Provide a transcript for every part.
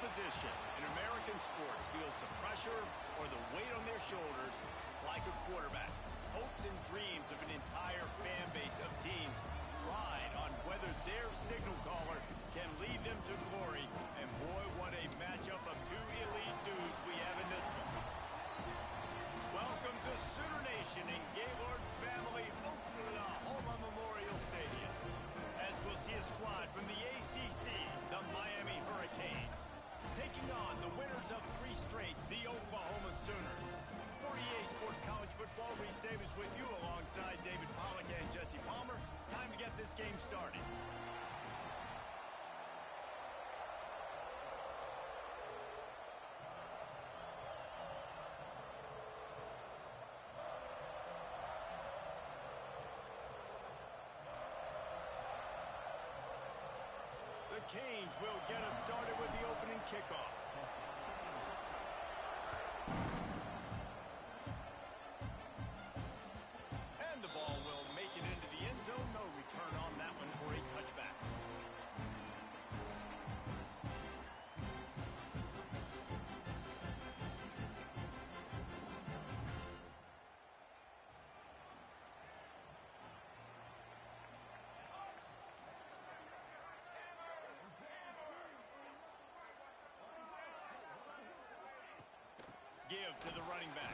position in American sports feels the pressure or the weight on their shoulders like a quarterback. Hopes and dreams of an entire fan base of teams ride on whether their signal caller can lead them to glory. And boy, what a matchup of two elite dudes we have in this one. Welcome to Sooner Nation and Gaylord family Oklahoma Memorial Stadium, as we'll see a squad from the ACC, the Miami Hurricanes, taking on the winners of 3 straight, the Oklahoma Sooners. 48 Sports College Football, Reese Davis with you alongside David Pollack and Jesse Palmer. Time to get this game started. The Canes will get us started with the opening kickoff. And the ball will make it into the end zone. No return on that one for a touchback. Give to the running back.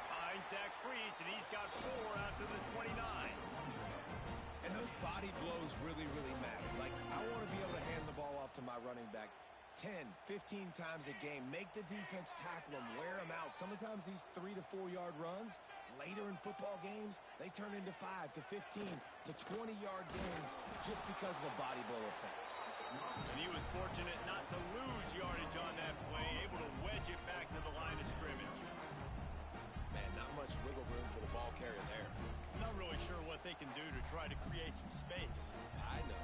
Finds that crease, and he's got 4 out to the 29. And those body blows really, really matter. Like, I want to be able to hand the ball off to my running back 10, 15 times a game. Make the defense tackle him, wear him out. Sometimes these 3 to 4 yard runs, later in football games, they turn into 5 to 15 to 20 yard gains just because of the body blow effect. And he was fortunate not to lose yardage on that play, able to wedge it back to the line of scrimmage. Man, not much wiggle room for the ball carrier there. Not really sure what they can do to try to create some space. I know.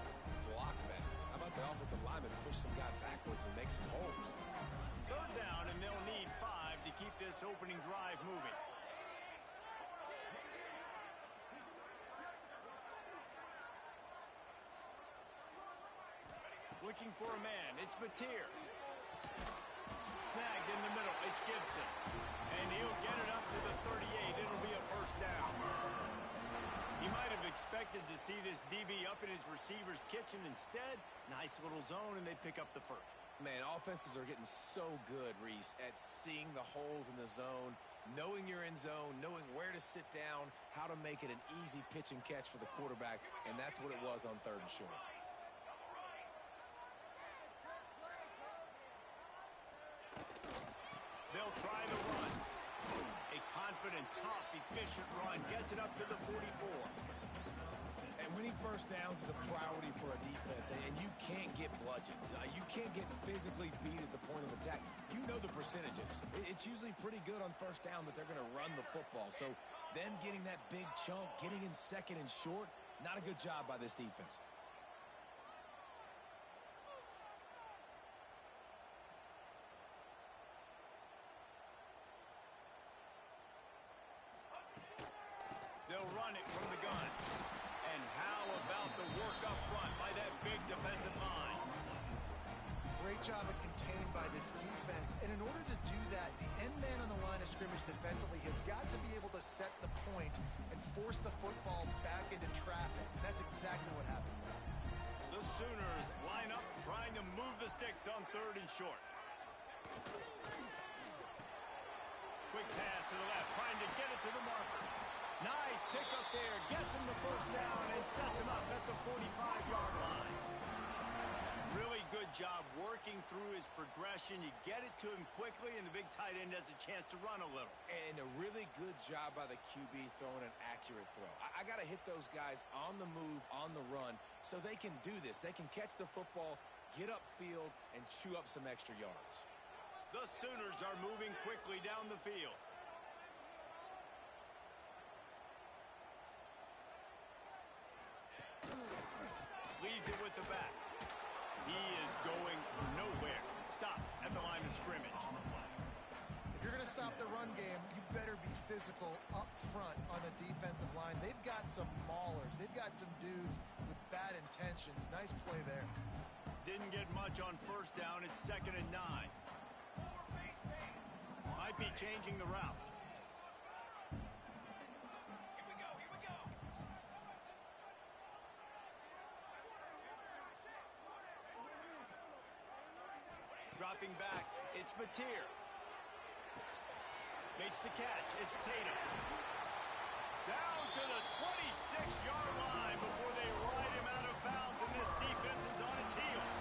Block better. How about the offensive lineman push some guy backwards and make some holes? 3rd down, and they'll need 5 to keep this opening drive moving. Looking for a man. It's Mateer. Snagged in the middle. It's Gibson. And he'll get it up to the 38. It'll be a 1st down. You might have expected to see this DB up in his receiver's kitchen. Instead, nice little zone, and they pick up the 1st. Man, offenses are getting so good, Reese, at seeing the holes in the zone, knowing you're in zone, knowing where to sit down, how to make it an easy pitch and catch for the quarterback, and that's what it was on 3rd and short. They'll try the run. A confident, tough, efficient run gets it up to the 44. And winning 1st downs is a priority for a defense, and you can't get bludgeoned. You can't get physically beat at the point of attack. You know the percentages. It's usually pretty good on 1st down that they're going to run the football. So them getting that big chunk, getting in 2nd and short, not a good job by this defense. They'll run it from the gun. And how about the work up front by that big defensive line? Great job of contained by this defense. And in order to do that, the end man on the line of scrimmage defensively has got to be able to set the point and force the football back into traffic. And that's exactly what happened. The Sooners line up trying to move the sticks on 3rd and short. Quick pass to the left, trying to get it to the marker. Nice pickup there, gets him the 1st down and sets him up at the 45-yard line. Really good job working through his progression. You get it to him quickly, and the big tight end has a chance to run a little. And a really good job by the QB throwing an accurate throw. I got to hit those guys on the move, on the run, so they can do this. They can catch the football, get upfield, and chew up some extra yards. The Sooners are moving quickly down the field. Leaves it with the back. He is going nowhere. Stop at the line of scrimmage. If you're going to stop the run game, you better be physical up front on the defensive line. They've got some maulers. They've got some dudes with bad intentions. Nice play there. didn't get much on first down. It's 2nd and 9. Might be changing the route. Dropping back, it's Mateer. Makes the catch, it's Tatum. Down to the 26-yard line before they ride him out of bounds, and this defense is on its heels.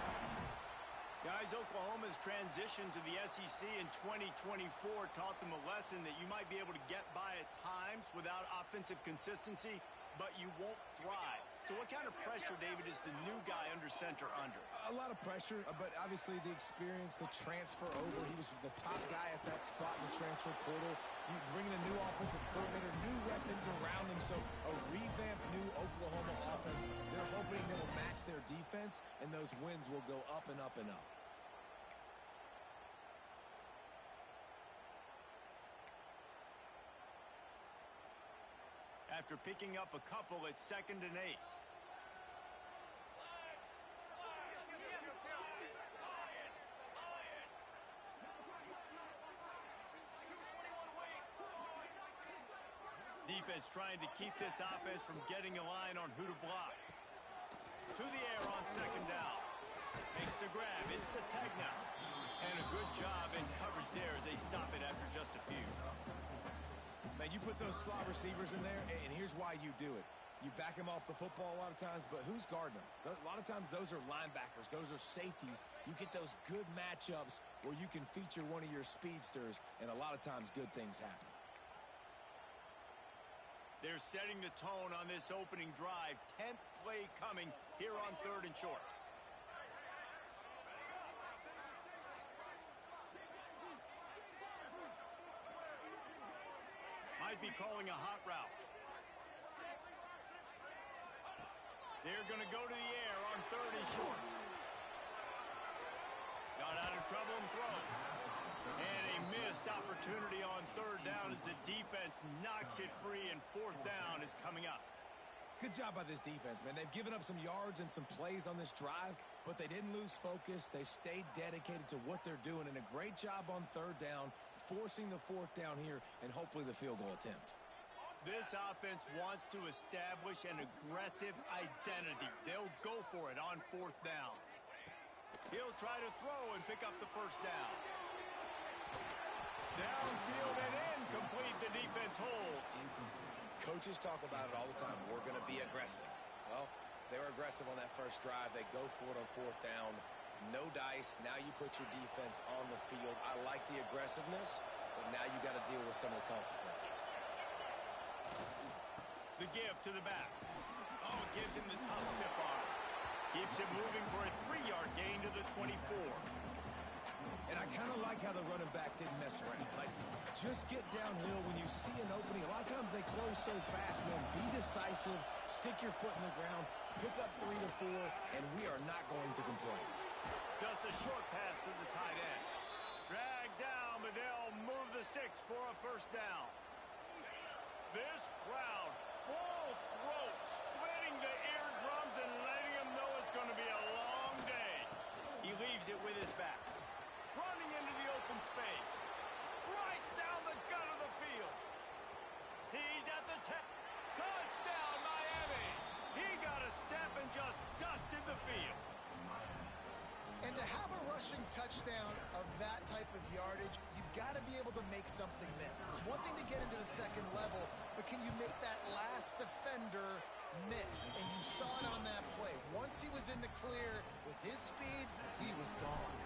Guys, Oklahoma's transition to the SEC in 2024 taught them a lesson that you might be able to get by at times without offensive consistency, but you won't thrive. So what kind of pressure, David, is the new guy under center under? A lot of pressure, but obviously the experience, the transfer over. He was the top guy at that spot in the transfer portal. You bring in a new offensive coordinator, new weapons around him. So a revamped new Oklahoma offense. They're hoping they will match their defense, and those wins will go up and up and up. After picking up a couple, it's 2nd and 8. Defense trying to keep this offense from getting a line on who to block. To the air on 2nd down. Makes the grab. It's Sategna. And a good job in coverage there as they stop it after just a few. Man, you put those slot receivers in there, and here's why you do it. You back them off the football a lot of times, but who's guarding them? A lot of times those are linebackers. Those are safeties. You get those good matchups where you can feature one of your speedsters, and a lot of times good things happen. They're setting the tone on this opening drive. 10th play coming here on 3rd and short. Might be calling a hot route. They're going to go to the air on 3rd and short. Got out of trouble and throws. And a missed opportunity on 3rd down as the defense knocks it free, and 4th down is coming up. Good job by this defense, man. They've given up some yards and some plays on this drive, but they didn't lose focus. They stayed dedicated to what they're doing, and a great job on 3rd down, forcing the 4th down here, and hopefully the field goal attempt. This offense wants to establish an aggressive identity. They'll go for it on 4th down. He'll try to throw and pick up the 1st down. Downfield and incomplete. The defense holds. Coaches talk about it all the time. We're going to be aggressive. Well, they were aggressive on that first drive. They go for it on 4th down. No dice. Now you put your defense on the field. I like the aggressiveness, but now you got to deal with some of the consequences. The give to the back. Oh, it gives him the tough stiff arm. Keeps it moving for a 3-yard gain to the 24. And I kind of like how the running back didn't mess around. Like, just get downhill when you see an opening. A lot of times they close so fast, man. Be decisive, stick your foot in the ground, pick up 3 to 4, and we are not going to complain. Just a short pass to the tight end. Dragged down, but they'll move the sticks for a 1st down. This crowd, full throat, splitting the eardrums and letting them know it's going to be a long day. He leaves it with his back. Running into the open space. Right down the gut of the field. He's at the 10. Touchdown, Miami. He got a step and just dusted the field. And to have a rushing touchdown of that type of yardage, you've got to be able to make something miss. It's one thing to get into the 2nd level, but can you make that last defender miss? And you saw it on that play. Once he was in the clear with his speed, he was gone.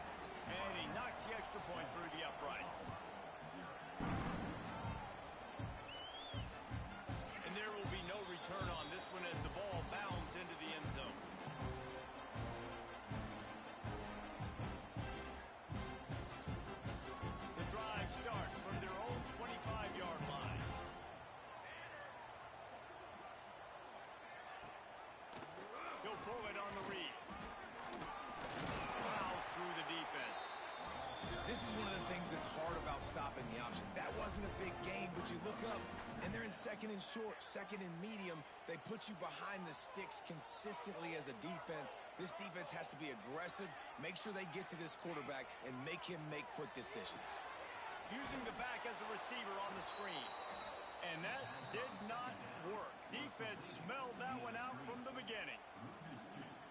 And he knocks the extra point through the uprights. And there will be no return on this one as the ball bounds into the end zone. The drive starts from their own 25-yard line. He'll pull it on the read. Fouls through the defense. This is one of the things that's hard about stopping the option. That wasn't a big gain, but you look up, and they're in second and short, second and medium. They put you behind the sticks consistently as a defense. This defense has to be aggressive, make sure they get to this quarterback, and make him make quick decisions. Using the back as a receiver on the screen. And that did not work. Defense smelled that one out from the beginning.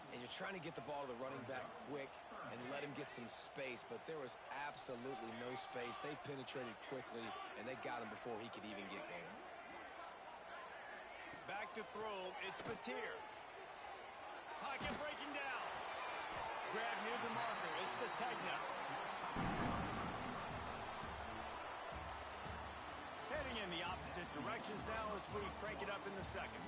And you're trying to get the ball to the running back quick and let him get some space, but there was absolutely no space. They penetrated quickly, and they got him before he could even get going. Back to throw, it's Batir. Pocket breaking down. Grab near the marker, it's Sategna. Heading in the opposite directions now as we crank it up in the second.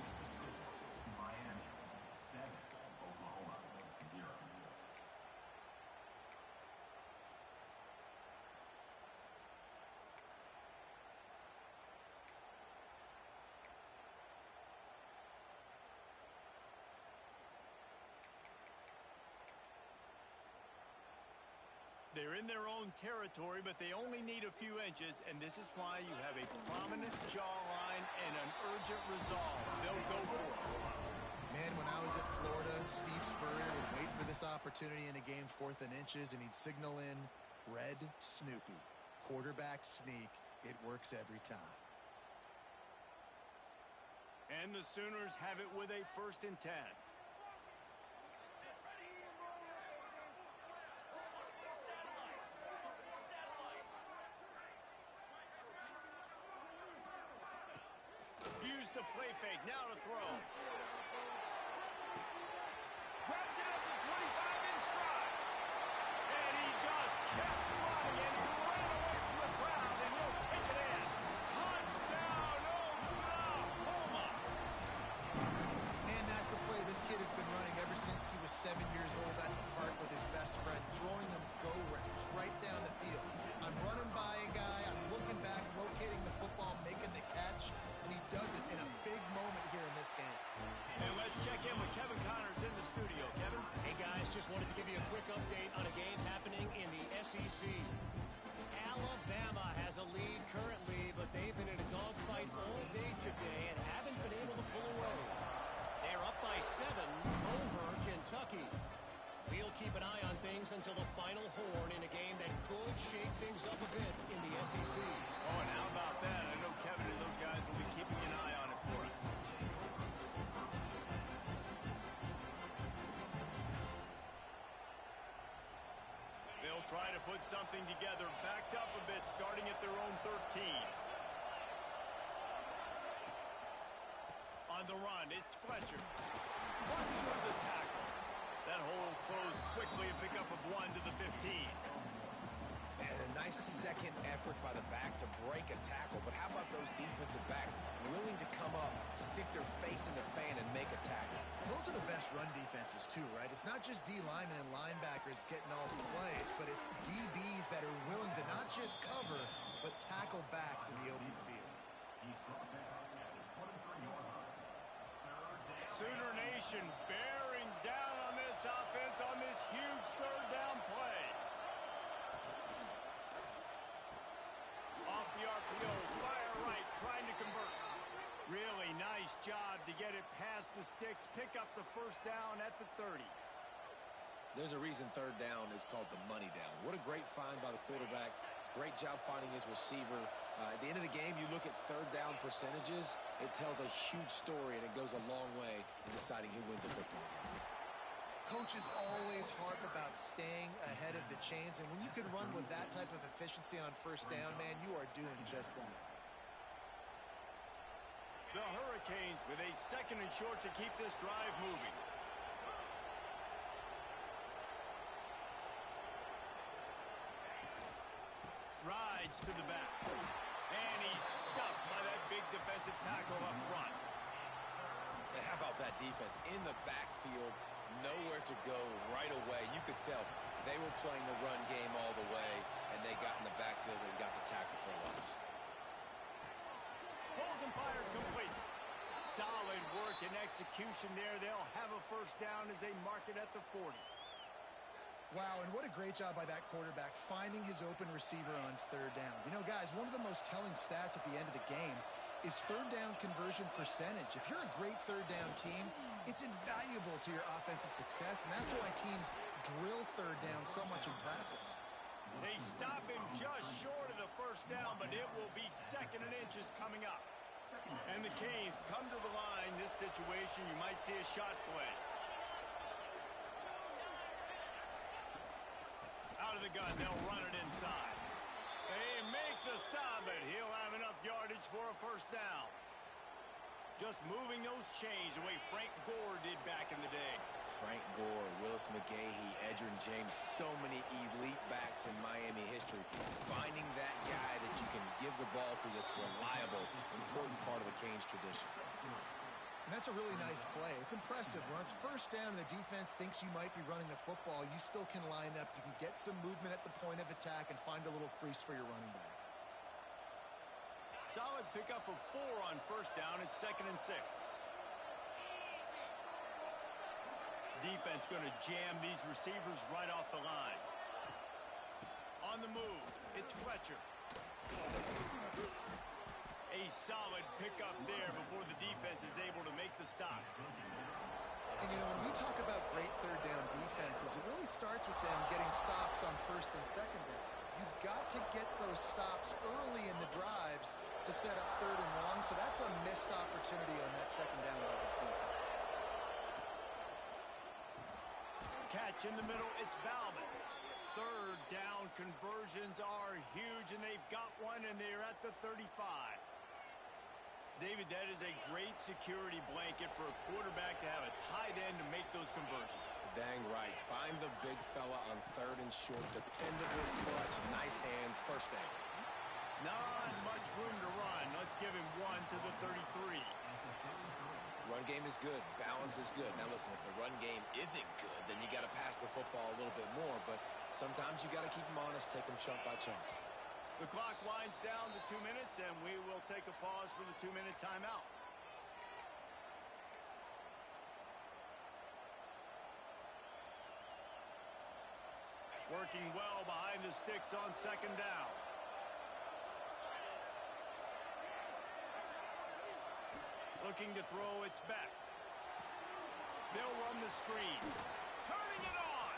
They're in their own territory, but they only need a few inches, and this is why you have a prominent jawline and an urgent resolve. They'll go for it. Man, when I was at Florida, Steve Spurrier would wait for this opportunity in a game 4th and inches, and he'd signal in Red Snoopy. Quarterback sneak. It works every time. And the Sooners have it with a 1st and 10. Use the play fake, now to throw. Grabs it at the 25 in stride. And he just kept running, and he ran away from the crowd, and he'll take it in. Touchdown, Oklahoma! Man, that's a play this kid has been running ever since he was 7 years old at the park with his best friend, throwing them go routes right down the field. I'm running by a guy, I'm looking back, rotating the football, making the catch, and he does it in a big moment here in this game. And let's check in with Kevin Connors in the studio. Kevin? Hey, guys, just wanted to give you a quick update on a game happening in the SEC. Alabama has a lead currently, but they've been in a dogfight all day today and haven't been able to pull away. They're up by 7 over Kentucky. We'll keep an eye on things until the final horn in a game that could shake things up a bit in the SEC. Oh, and how about that? I know Kevin and those guys will be keeping an eye on it for us. They'll try to put something together, backed up a bit, starting at their own 13. On the run, it's Fletcher. Runs through the tackle. That hole closed quickly, a pickup of 1 to the 15. And a nice second effort by the back to break a tackle. But how about those defensive backs willing to come up, stick their face in the fan, and make a tackle? Those are the best run defenses, too, right? It's not just D linemen and linebackers getting all the plays, but it's DBs that are willing to not just cover, but tackle backs in the open field. Sooner Nation bearing down on this offense on this huge 3rd down play. Off the RPO, fire right, trying to convert. Really nice job to get it past the sticks, pick up the 1st down at the 30. There's a reason 3rd down is called the money down. What a great find by the quarterback. Great job finding his receiver. At the end of the game, you look at 3rd down percentages. It tells a huge story, and it goes a long way in deciding who wins a football game. Coaches always harp about staying ahead of the chains, and when you can run with that type of efficiency on 1st down, man, you are doing just that. The Hurricanes with a 2nd and short to keep this drive moving. Rides to the back. And he's stuffed by that big defensive tackle up front. And how about that defense? In the backfield, nowhere to go right away. You could tell they were playing the run game all the way, and they got in the backfield and got the tackle for loss. Pulls and fired complete. Solid work and execution there. They'll have a 1st down as they mark it at the 40. Wow, and what a great job by that quarterback finding his open receiver on third down. You know, guys, one of the most telling stats at the end of the game is third down conversion percentage. If you're a great third down team, it's invaluable to your offensive success, and that's why teams drill third down so much in practice. They stop him just short of the first down, but it will be 2nd and inches coming up. And the Canes come to the line. This situation, you might see a shot play. Out of the gun, they'll run it inside. They make the stop, but he'll have enough yardage for a first down. Just moving those chains the way Frank Gore did back in the day. Frank Gore, Willis McGahee, Edgerrin James, so many elite backs in Miami history. Finding that guy that you can give the ball to that's reliable, important part of the Canes tradition. And that's a really nice play. It's impressive. When it's first down and the defense thinks you might be running the football, you still can line up. You can get some movement at the point of attack and find a little crease for your running back. Solid pickup of 4 on first down. It's 2nd and 6. Defense going to jam these receivers right off the line. On the move, it's Fletcher. A solid pickup there before the defense is able to make the stop. And, you know, when we talk about great third down defenses, it really starts with them getting stops on first and second down. You've got to get those stops early in the drives to set up third and long, so that's a missed opportunity on that second down by this defense. Catch in the middle, it's Bauman. Third down conversions are huge, and they've got one, and they're at the 35. David, that is a great security blanket for a quarterback to have a tight end to make those conversions. Dang right. Find the big fella on third and short. Dependable clutch. Nice hands. First down. Not much room to run. Let's give him 1 to the 33. Run game is good. Balance is good. Now listen, if the run game isn't good, then you got to pass the football a little bit more. But sometimes you got to keep them honest, take them chunk by chunk. The clock winds down to 2 minutes, and we will take a pause for the 2-minute timeout. Working well behind the sticks on second down. Looking to throw, it's back. They'll run the screen. Turning it on.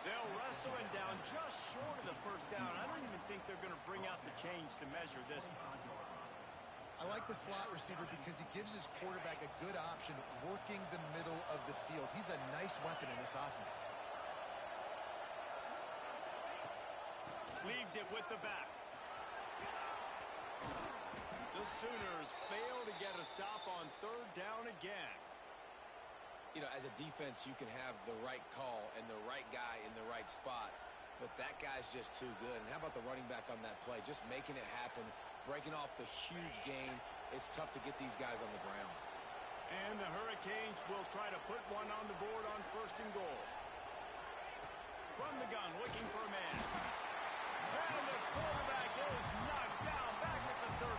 They'll wrestle him down just short of the first down. I don't even think they're going to bring out the chains to measure this one. I like the slot receiver because he gives his quarterback a good option working the middle of the field. He's a nice weapon in this offense. Leaves it with the back. The Sooners fail to get a stop on third down again. You know, as a defense, you can have the right call and the right guy in the right spot, but that guy's just too good. And how about the running back on that play? Just making it happen, breaking off the huge gain. It's tough to get these guys on the ground. And the Hurricanes will try to put one on the board on first and goal. From the gun, looking for a man. And the quarterback is knocked down back at the 13.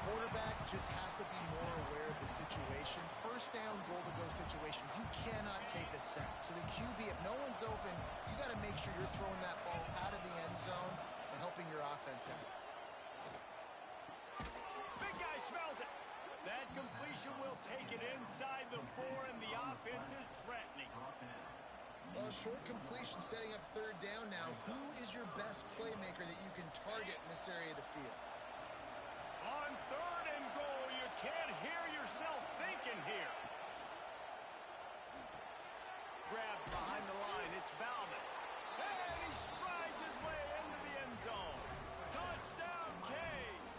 Quarterback just has to be more aware of the situation. First down, goal-to-go situation. You cannot take a sack. So the QB, if no one's open, you got to make sure you're throwing that ball out of the end zone and helping your offense out. Big guy smells it. That completion will take it inside the 4, and the offense is threatening. Well, short completion setting up third down now. Who is your best playmaker that you can target in this area of the field? On third and goal, you can't hear yourself thinking here. Grabbed behind the line, it's Bauman. And he strides his way into the end zone. Touchdown, Canes.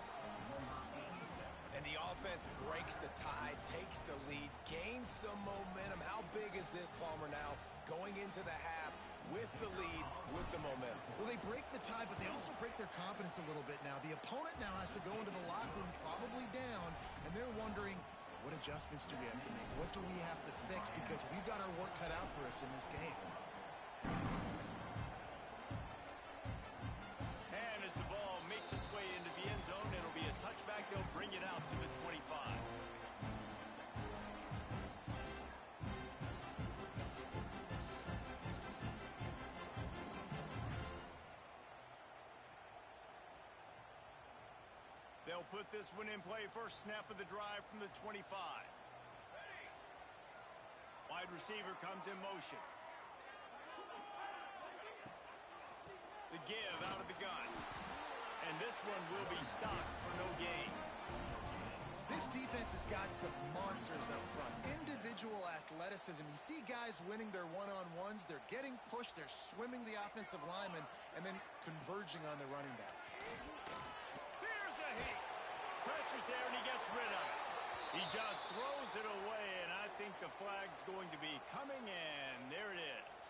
And the offense breaks the tie, takes the lead, gains some momentum. How big is this, Palmer, now? Going into the half with the lead, with the momentum. Well, they break the tie, but they also break their confidence a little bit now. The opponent now has to go into the locker room probably down, and they're wondering, what adjustments do we have to make? What do we have to fix? Because we've got our work cut out for us in this game. And as the ball makes its way into the end zone, it'll be a touchback. They'll bring it out to the 25. They'll put this one in play first snap of the drive from the 25. Wide receiver comes in motion. The give out of the gun. And this one will be stopped for no gain. This defense has got some monsters up front. Individual athleticism. You see guys winning their one-on-ones. They're getting pushed. They're swimming the offensive lineman and then converging on the running back. Here's a hit. Pressure's there and he gets rid of it. He just throws it away, and I think the flag's going to be coming in. There it is.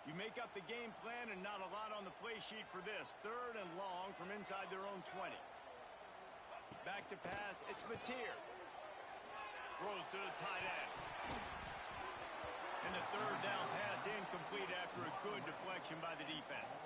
You make up the game plan and not a lot on the play sheet for this. 3rd and long from inside their own 20. Back to pass. It's Mateer. Throws to the tight end. And the 3rd down pass incomplete after a good deflection by the defense.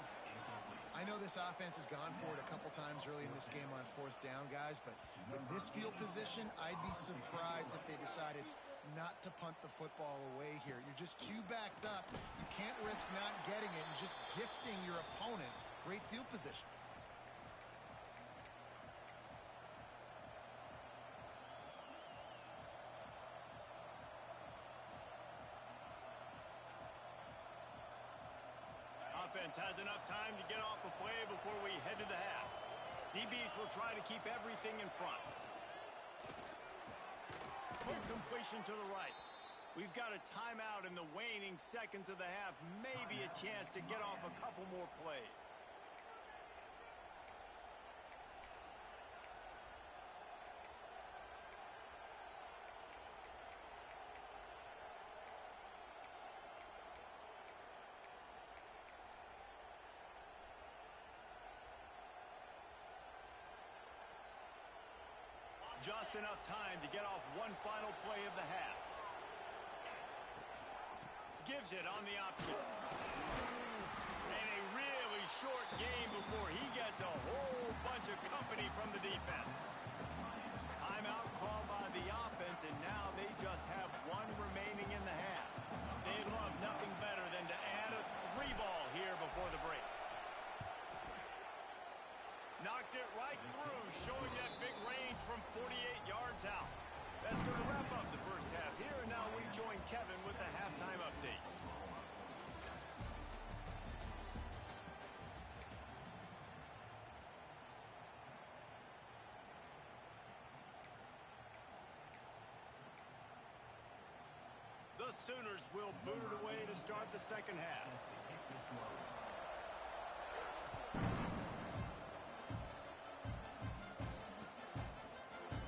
I know this offense has gone for it a couple times early in this game on 4th down, guys, but with this field position, I'd be surprised if they decided not to punt the football away here. You're just too backed up. You can't risk not getting it and just gifting your opponent great field position. Offense has enough time to get off a play before we head to the half. DBs will try to keep everything in front. Quick completion to the right. We've got a timeout in the waning seconds of the half. Maybe a chance to get off a couple more plays. Just enough time to get off one final play of the half. Gives it on the option. And a really short game before he gets a whole bunch of company from the defense. Timeout called by the offense, and now they just have one remaining in the half. They'd love nothing better than to add a 3-ball here before the break. Knocked it right through, showing that big range from 48 yards out. That's going to wrap up the first half here, and now we join Kevin with the halftime update. The Sooners will boot it away to start the second half.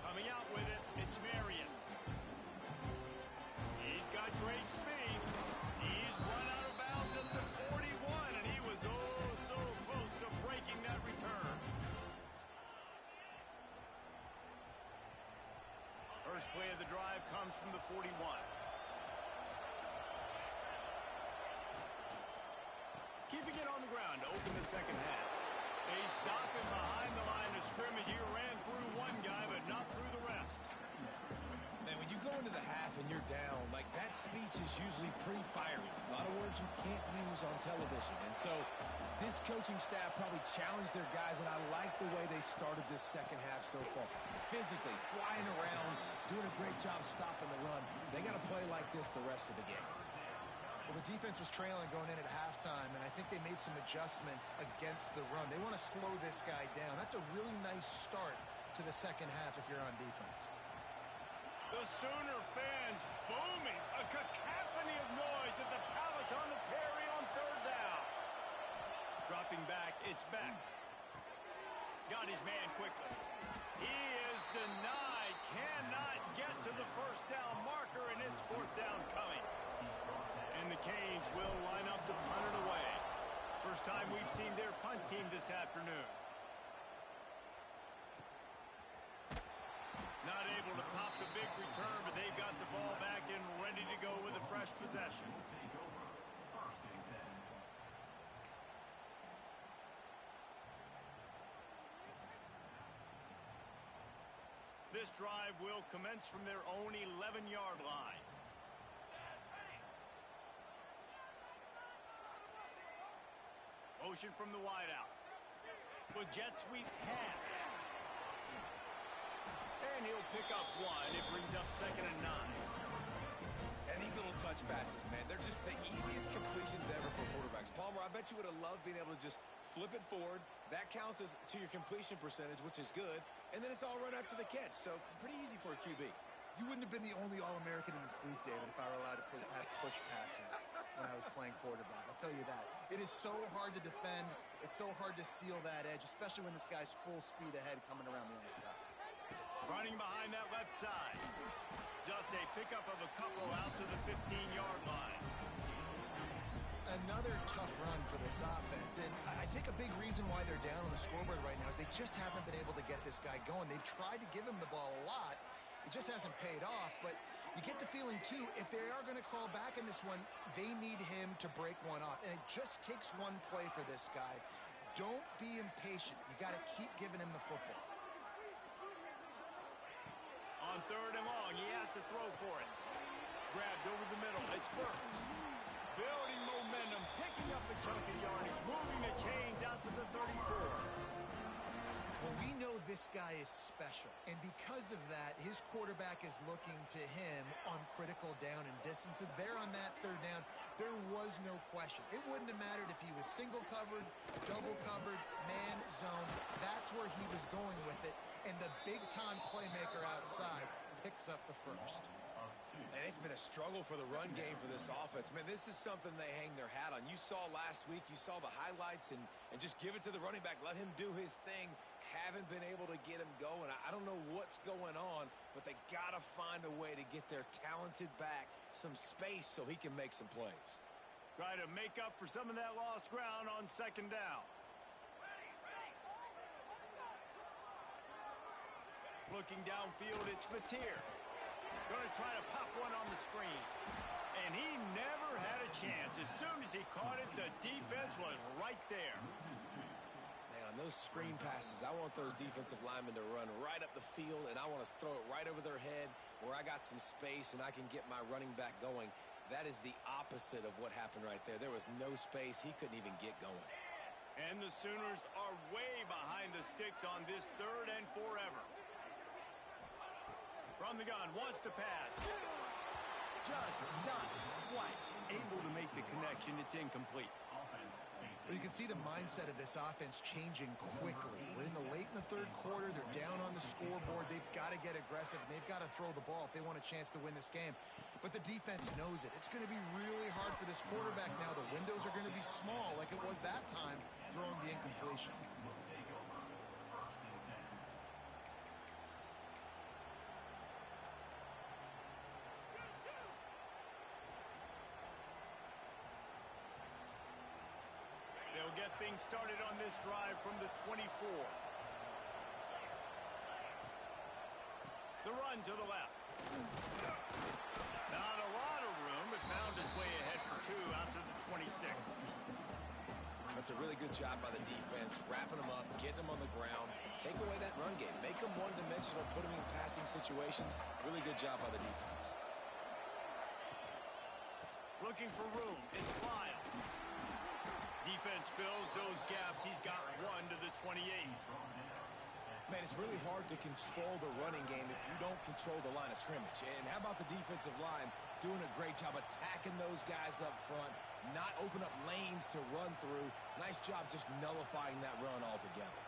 Coming out with it, it's Marion. He's got great speed. He's run out of bounds at the 41, and he was oh so close to breaking that return. First play of the drive comes from the 41. Keeping it on the ground to open the second half. They stop him behind the line of scrimmage. He ran through one guy, but not through the rest. Man, when you go into the half and you're down, like that speech is usually pretty fiery. A lot of words you can't use on television. And so this coaching staff probably challenged their guys, and I like the way they started this second half so far. Physically, flying around, doing a great job stopping the run. They got to play like this the rest of the game. Well, the defense was trailing going in at halftime, and I think they made some adjustments against the run. They want to slow this guy down. That's a really nice start to the second half if you're on defense. The Sooner fans booming. A cacophony of noise at the Palace on the Prairie on 3rd down. Dropping back, it's Beck. Got his man quickly. He is denied. Cannot get to the first down marker, and it's 4th down coming. And the Canes will line up to punt it away. First time we've seen their punt team this afternoon. Not able to pop the big return, but they've got the ball back and ready to go with a fresh possession. This This drive will commence from their own 11-yard line. Motion from the wideout. A jet sweep pass. And he'll pick up one. It brings up 2nd and 9. And these little touch passes, man, they're just the easiest completions ever for quarterbacks. Palmer, I bet you would have loved being able to just flip it forward. That counts as to your completion percentage, which is good. And then it's all run after the catch. So pretty easy for a QB. You wouldn't have been the only All-American in this booth, David, if I were allowed to have push passes when I was playing quarterback. I'll tell you that. It is so hard to defend. It's so hard to seal that edge, especially when this guy's full speed ahead coming around the outside. Running behind that left side. Just a pickup of a couple out to the 15-yard line. Another tough run for this offense, and I think a big reason why they're down on the scoreboard right now is they just haven't been able to get this guy going. They've tried to give him the ball a lot. It just hasn't paid off, but you get the feeling, too, if they are going to crawl back in this one, they need him to break one off, and it just takes one play for this guy. Don't be impatient. You got to keep giving him the football. On 3rd and long, he has to throw for it. Grabbed over the middle. It's Burks. Building momentum, picking up a chunk of yardage, moving the chains out to the 34. Well, we know this guy is special, and because of that, his quarterback is looking to him on critical down and distances. There on that 3rd down, there was no question. It wouldn't have mattered if he was single covered, double covered, man zone. That's where he was going with it, and the big-time playmaker outside picks up the first. And it's been a struggle for the run game for this offense. Man, this is something they hang their hat on. You saw last week, you saw the highlights, and just give it to the running back. Let him do his thing. Haven't been able to get him going. I don't know what's going on, but they got to find a way to get their talented back some space so he can make some plays. Try to make up for some of that lost ground on 2nd down. Looking downfield, it's Mateer. Going to try to pop one on the screen. And he never had a chance. As soon as he caught it, the defense was right there. Man, on those screen passes, I want those defensive linemen to run right up the field, and I want to throw it right over their head where I got some space and I can get my running back going. That is the opposite of what happened right there. There was no space. He couldn't even get going. And the Sooners are way behind the sticks on this 3rd and forever. From the gun, wants to pass. Just not quite able to make the connection. It's incomplete. Well, you can see the mindset of this offense changing quickly. We're late in the 3rd quarter. They're down on the scoreboard. They've got to get aggressive, and they've got to throw the ball if they want a chance to win this game. But the defense knows it. It's going to be really hard for this quarterback now. The windows are going to be small like it was that time throwing the incompletion. They'll get things started on this drive from the 24. The run to the left. Not a lot of room, but found his way ahead for 2 after the 26. That's a really good job by the defense, wrapping them up, getting them on the ground, take away that run game, make them one-dimensional, put them in passing situations. Really good job by the defense. Looking for room. It's Lyle. Defense fills those gaps. He's got 1 to the 28. Man, it's really hard to control the running game if you don't control the line of scrimmage. And how about the defensive line doing a great job attacking those guys up front, not open up lanes to run through. Nice job just nullifying that run altogether.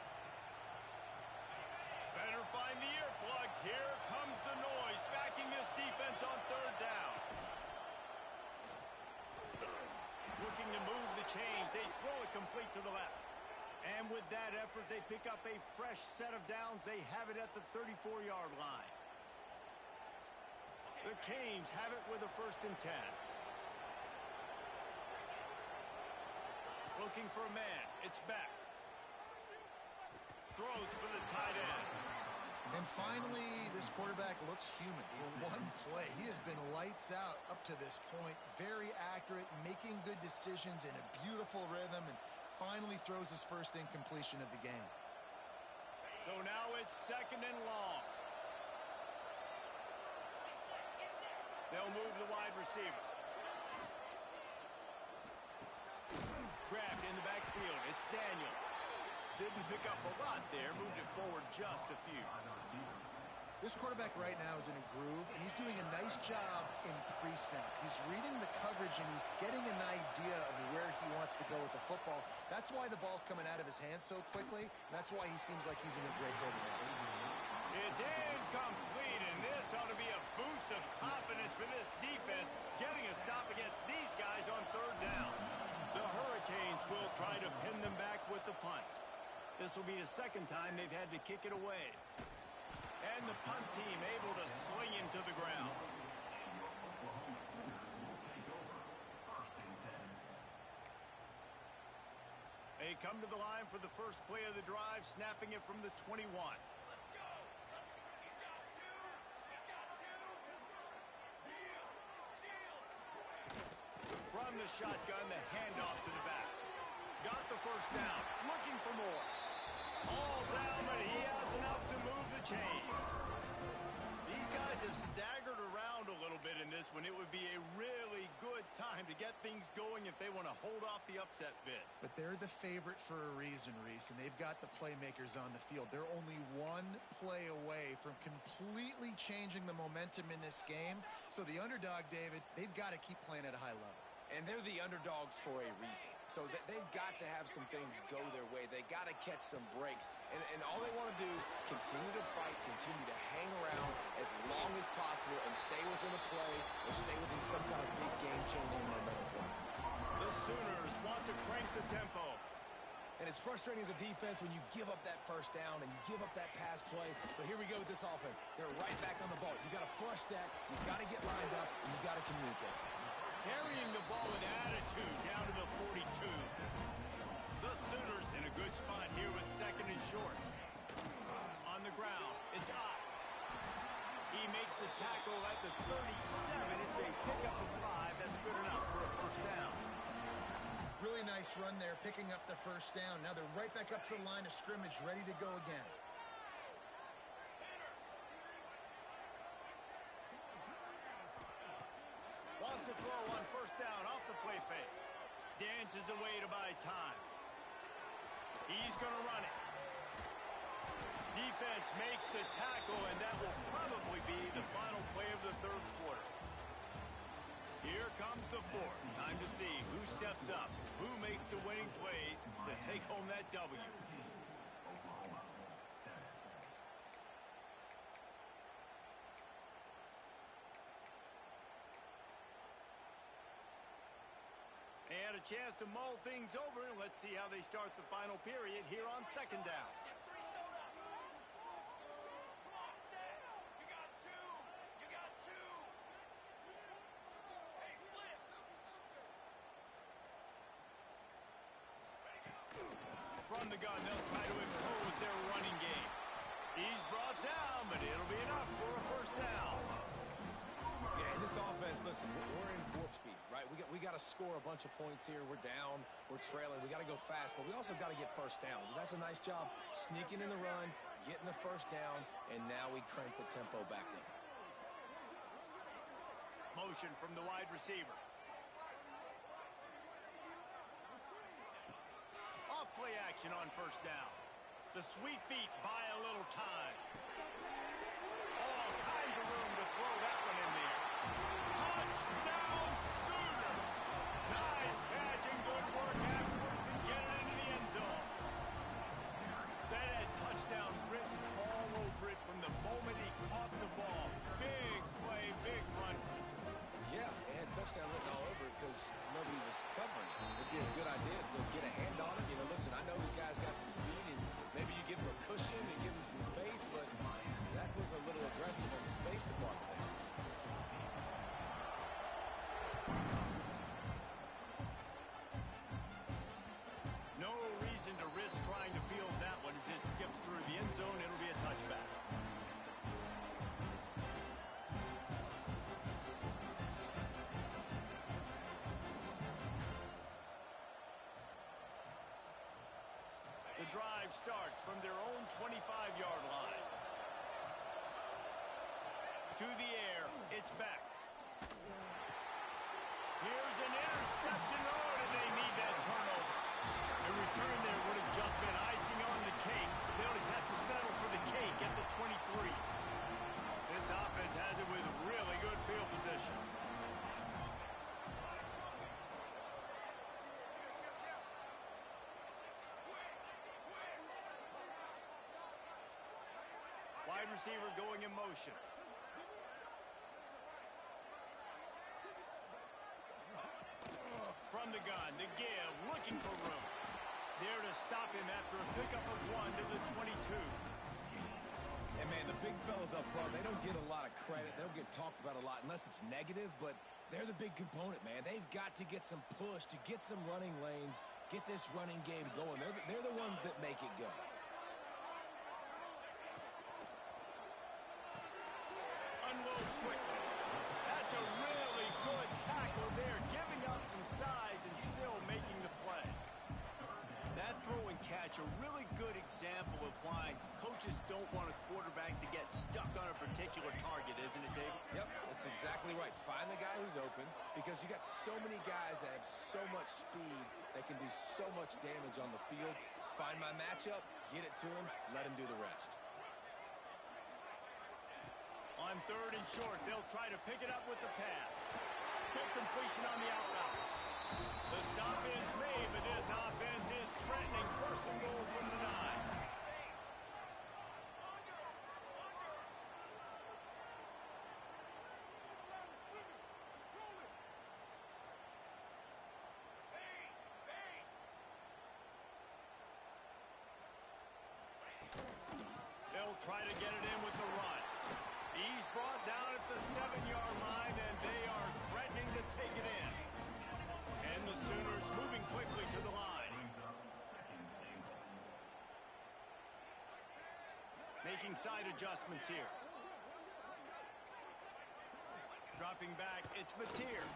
Better find the earplugs. Here comes the noise, backing this defense on 3rd down. Looking to move the chains. They throw it complete to the left. And with that effort, they pick up a fresh set of downs. They have it at the 34-yard line. The Canes have it with a 1st and 10. Looking for a man. It's Beck. Throws for the tight end. And finally, this quarterback looks human for one play. He has been lights out up to this point. Very accurate, making good decisions in a beautiful rhythm, and finally throws his first incompletion of the game. So now it's 2nd and long. They'll move the wide receiver. Grabbed in the backfield. It's Daniels. Didn't pick up a lot there. Moved it forward just a few. This quarterback right now is in a groove, and he's doing a nice job in pre-snap. He's reading the coverage, and he's getting an idea of where he wants to go with the football. That's why the ball's coming out of his hands so quickly, and that's why he seems like he's in a great rhythm. It's incomplete, and this ought to be a boost of confidence for this defense, getting a stop against these guys on third down. The Hurricanes will try to pin them back with the punt. This will be the second time they've had to kick it away. And the punt team able to swing him to the ground. They come to the line for the first play of the drive, snapping it from the 21. From the shotgun, the handoff to the back. Got the first down, looking for more. All down, but he has enough to move the chains. These guys have staggered around a little bit in this one. It would be a really good time to get things going if they want to hold off the upset bid. But they're the favorite for a reason, Reese, and they've got the playmakers on the field. They're only one play away from completely changing the momentum in this game. So the underdog, David, they've got to keep playing at a high level. And they're the underdogs for a reason. So they've got to have some things go their way. They got to catch some breaks. And all they want to do, continue to fight, continue to hang around as long as possible and stay within a play or stay within some kind of big game-changing momentum play. The Sooners want to crank the tempo. And it's frustrating as a defense when you give up that first down and you give up that pass play. But here we go with this offense. They're right back on the ball. You got to flush that. You got to get lined up, and you got to communicate. Carrying the ball with attitude down to the 42. The Sooners in a good spot here with second and short. On the ground, it's Ott. He makes the tackle at the 37. It's a pickup of 5. That's good enough for a first down. Really nice run there, picking up the first down. Now they're right back up to the line of scrimmage, ready to go again. Wants to throw on first down off the play fake. Dances away to buy time. He's going to run it. Defense makes the tackle, and that will probably be the final play of the third quarter. Here comes the fourth. Time to see who steps up, who makes the winning plays to take home that W. And a chance to mull things over, and let's see how they start the final period here on second down. From the gun, they'll try to impose their running game. He's brought down, but it'll be enough for a first down. Yeah, in this offense, listen, we're in warp speed, right? We got to score a bunch of points here. We're down, we're trailing. We got to go fast, but we also got to get first downs. And that's a nice job sneaking in the run, getting the first down, and now we crank the tempo back up. Motion from the wide receiver. Off play action on first down. The sweet feet buy a little time. All kinds of room to throw that one in there. Touchdown, Sooner! Nice catch and good work afterwards to get it into the end zone. That had touchdown written all over it from the moment he caught the ball. Big play, big run for the Sooners. Yeah, it had touchdown written all over it because nobody was covering it. It'd be a good idea to get a hand on him. You know, listen, I know you guys got some speed, and maybe you give him a cushion and give him some space, but that was a little aggressive on the space department there. No reason to risk trying to field that one as it skips through the end zone. It'll be a touchback. The drive starts from their own 25-yard line. To the air, it's back. Here's an interception. Oh, and they need that turnover. A return there would have just been icing on the cake. They'll just have to settle for the cake at the 23. This offense has it with really good field position. Wide receiver going in motion. From the gun, the give, looking for room. There to stop him after a pickup of 1 to the 22. And, man, the big fellas up front, they don't get a lot of credit. They don't get talked about a lot unless it's negative, but they're the big component, man. They've got to get some push to get some running lanes, get this running game going. They're the ones that make it go. Unloads quickly. That's a really good tackle there, giving up some size and still making the play. That throw and catch, a really good example of why coaches don't want a quarterback to get stuck on a particular target, isn't it, David? Yep, that's exactly right. Find the guy who's open because you got so many guys that have so much speed that can do so much damage on the field. Find my matchup, get it to him, let him do the rest. On 3rd and short, they'll try to pick it up with the pass. Quick completion on the out route. The stop is made, but this offense is threatening. 1st and goal from the 9. They'll try to get it in with the run. He's brought down at the 7-yard line, and they are threatening to take it in. And the Sooners moving quickly to the line. Making side adjustments here. Dropping back, it's Mateer.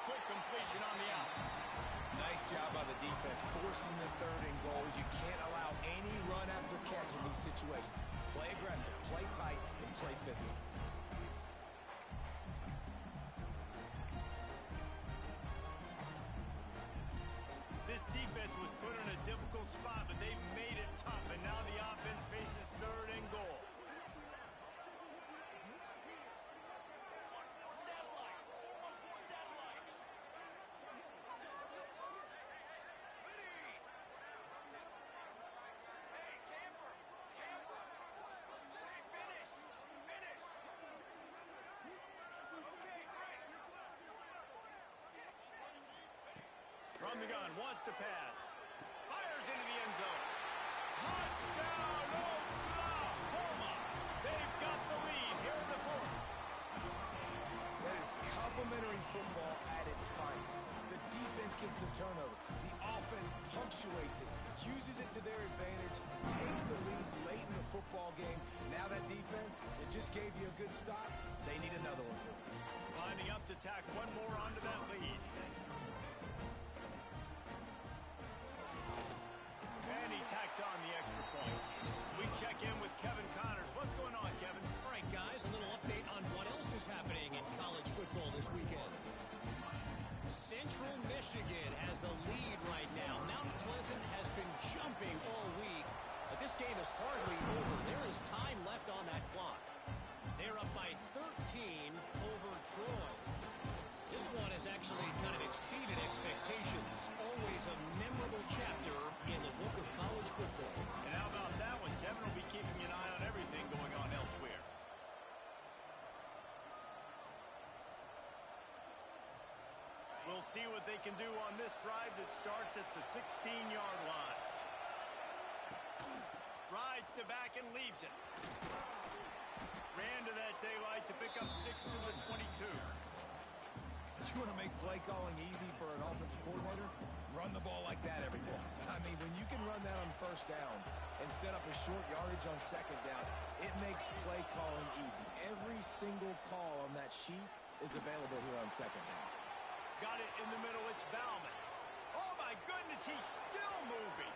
Quick completion on the out. Nice job by the defense, forcing the 3rd and goal. You can't allow any run after catch in these situations. Play aggressive, play tight, and play physical. This defense was put in a difficult spot, but they've made it tough, and now the offense faces 3rd and goal. From the gun, wants to pass. Fires into the end zone. Touchdown, Oklahoma! They've got the lead here in the 4th. That is complimentary football at its finest. The defense gets the turnover. The offense punctuates it, uses it to their advantage, takes the lead late in the football game. Now that defense, it just gave you a good stop. They need another one for them. Lining up to tack one more onto that lead. And he tacks on the extra point. We check in with Kevin Connors. What's going on, Kevin? All right, guys, a little update on what else is happening in college football this weekend. Central Michigan has the lead right now. Mount Pleasant has been jumping all week, but this game is hardly over. There is time left on that clock. They're up by 13 over Troy. This one has actually kind of exceeded expectations. Always a memorable chapter in the book of college football. And how about that one? Kevin will be keeping an eye on everything going on elsewhere. We'll see what they can do on this drive that starts at the 16-yard line. Rides to back and leaves it. Ran to that daylight to pick up 6 to the 22. You want to make play calling easy for an offensive coordinator? Run the ball like that every play. I mean, when you can run that on 1st down and set up a short yardage on 2nd down, it makes play calling easy. Every single call on that sheet is available here on 2nd down. Got it in the middle. It's Bauman. Oh, my goodness, he's still moving.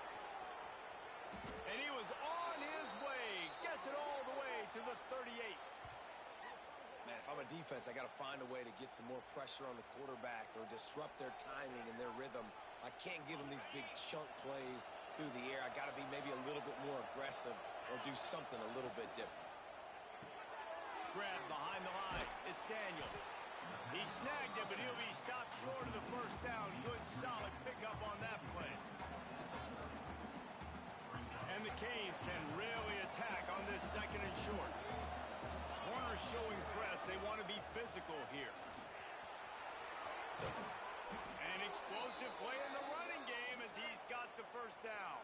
And he was on his way. Gets it all the way to the 38. Man, if I'm a defense, I got to find a way to get some more pressure on the quarterback or disrupt their timing and their rhythm. I can't give them these big chunk plays through the air. I got to be maybe a little bit more aggressive or do something a little bit different. Grab behind the line. It's Daniels. He snagged it, but he'll be stopped short of the first down. Good, solid pickup on that play. And the Canes can really attack on this second and short. Corners showing press. They want to be physical here. An explosive play in the running game as he's got the first down.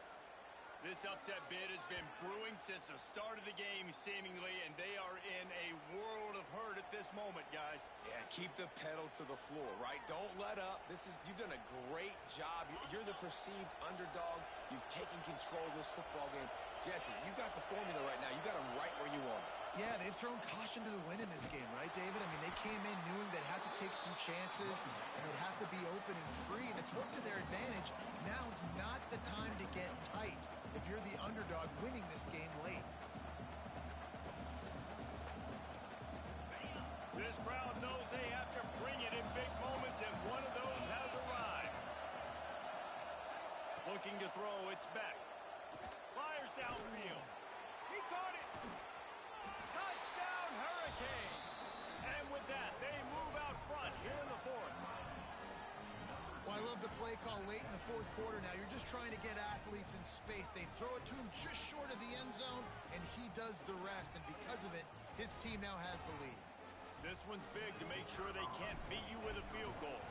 This upset bid has been brewing since the start of the game, seemingly, and they are in a world of hurt at this moment, guys. Yeah, keep the pedal to the floor, right? Don't let up. You've done a great job. You're the perceived underdog. You've taken control of this football game. Jesse, you got the formula right now. You got them right where you want them. Yeah, they've thrown caution to the wind in this game, right, David? I mean, they came in knowing they'd have to take some chances, and they'd have to be open and free, and it's worked to their advantage. Now's not the time to get tight if you're the underdog winning this game late. This crowd knows they have to bring it in big moments, and one of those has arrived. Looking to throw, it's Beck. Fires downfield. He caught it. Touchdown, Hurricanes. And with that, they move out front here in the fourth. Well, I love the play call late in the fourth quarter now. You're just trying to get athletes in space. They throw it to him just short of the end zone, and he does the rest. And because of it, his team now has the lead. This one's big to make sure they can't beat you with a field goal.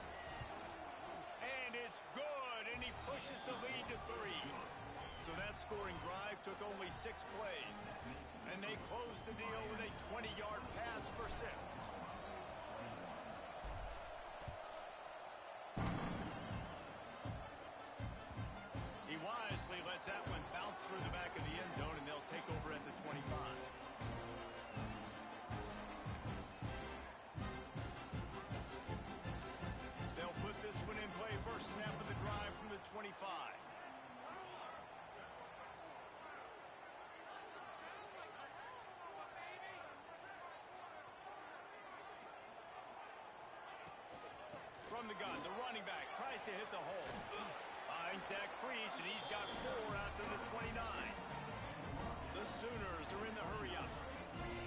And it's good, and he pushes the lead to 3. So that scoring drive took only 6 plays. And they closed the deal with a 20-yard pass for 6. He wisely lets that one bounce through the back of the end zone, and they'll take over at the 25. They'll put this one in play. First snap of the drive from the 25. From the gun, the running back tries to hit the hole. Finds that crease, and he's got 4 out to the 29. The Sooners are in the hurry-up.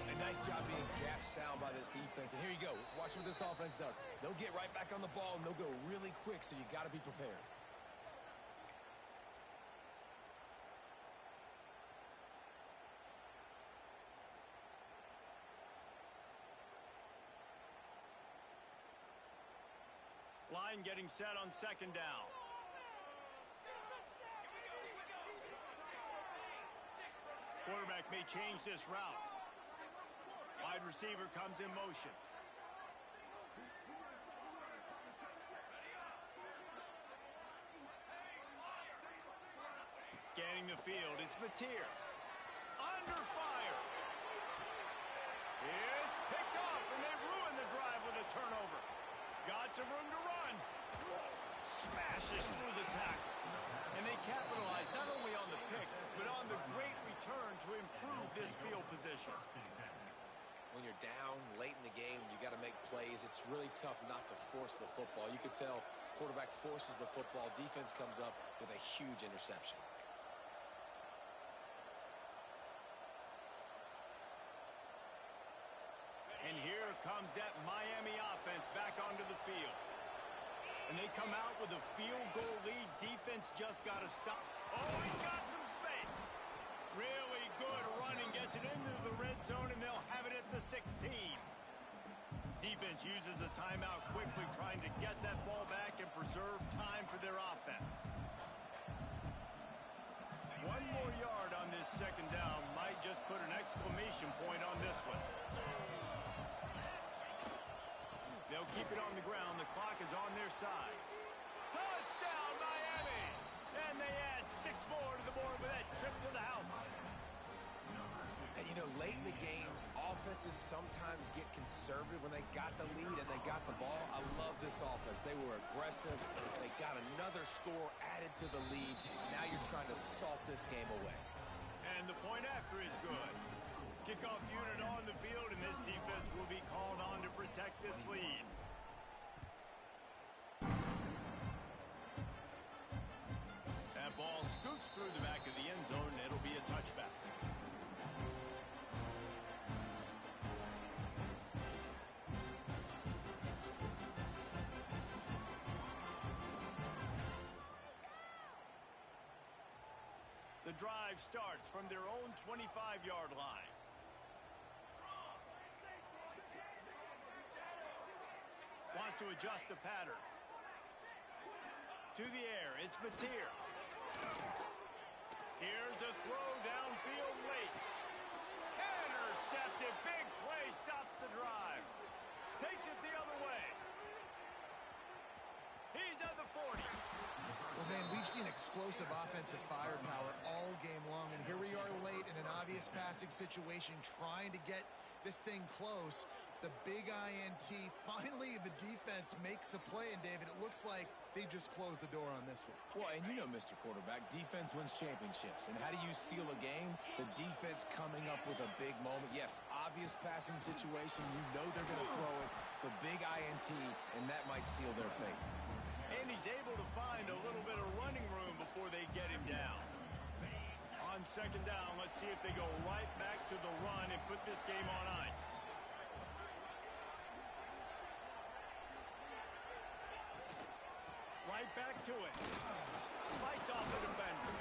A nice job being gap sound by this defense. And here you go. Watch what this offense does. They'll get right back on the ball, and they'll go really quick, so you got to be prepared. Line getting set on second down. Quarterback may change this route. Wide receiver comes in motion. Scanning the field, it's Mateer. Under fire. It's picked off, and they ruin the drive with a turnover. Got some room to run. Smashes through the tackle. And they capitalize not only on the pick, but on the great return to improve this field position. When you're down late in the game, you got to make plays. It's really tough not to force the football. You could tell quarterback forces the football. Defense comes up with a huge interception. And here comes that Miami offense back onto the field. And they come out with a field goal lead. Defense just got to stop. Oh, he's got some space. Really good running. Gets it into the red zone, and they'll have it at the 16. Defense uses a timeout quickly, trying to get that ball back and preserve time for their offense. 1 more yard on this second down might just put an exclamation point on this one. They'll keep it on the ground. The clock is on their side. Touchdown, Miami! And they add 6 more to the board with that trip to the house. And, you know, late in the games, offenses sometimes get conservative when they got the lead and they got the ball. I love this offense. They were aggressive. They got another score added to the lead. Now you're trying to salt this game away. And the point after is good. Kickoff unit on the field, and this defense will be called on to protect this lead. That ball scoots through the back of the end zone, and it'll be a touchback. The drive starts from their own 25-yard line. Wants to adjust the pattern. To the air, it's Mateer. Here's a throw downfield late. Intercepted. Big play stops the drive. Takes it the other way. He's at the 40. Well, man, we've seen explosive offensive firepower all game long, and here we are late in an obvious passing situation trying to get this thing close. The big INT, finally the defense makes a play, and David, it looks like they just closed the door on this one. Well, and you know, Mr. Quarterback, defense wins championships. And how do you seal a game? The defense coming up with a big moment. Yes, obvious passing situation. You know they're going to throw it. The big INT, and that might seal their fate. And he's able to find a little bit of running room before they get him down. On second down, let's see if they go right back to the run and put this game on ice. Right back to it. Fights off the defender.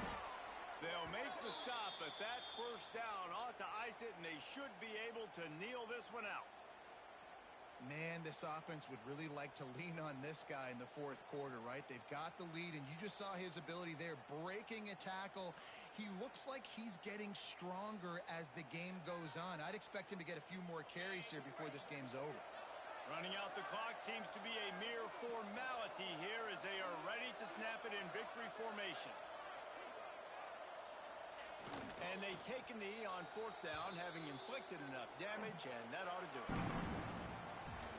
They'll make the stop, but that first down ought to ice it, and they should be able to kneel this one out. Man, this offense would really like to lean on this guy in the fourth quarter, right? They've got the lead, and you just saw his ability there, breaking a tackle. He looks like he's getting stronger as the game goes on. I'd expect him to get a few more carries here before this game's over. Running out the clock seems to be a mere formality here as they are ready to snap it in victory formation. And they take a knee on fourth down, having inflicted enough damage, and that ought to do it.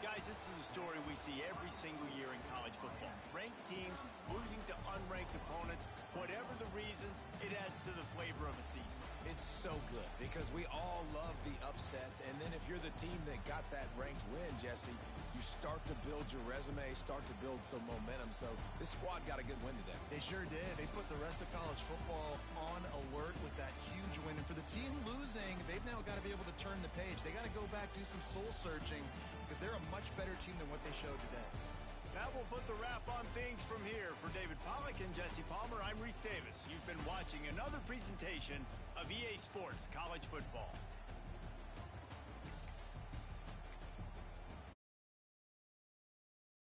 Guys, this is a story we see every single year in college football. Ranked teams losing to unranked opponents. Whatever the reasons, it adds to the flavor of a season. It's so good because we all love the upsets. And then if you're the team that got that ranked win, Jesse, you start to build your resume, start to build some momentum. So this squad got a good win today. They sure did. They put the rest of college football on alert with that huge win. And for the team losing, they've now got to be able to turn the page. They got to go back, do some soul searching, because they're a much better team than what they showed today. That will put the wrap on things from here. For David Pollack and Jesse Palmer, I'm Reese Davis. You've been watching another presentation of EA Sports College Football.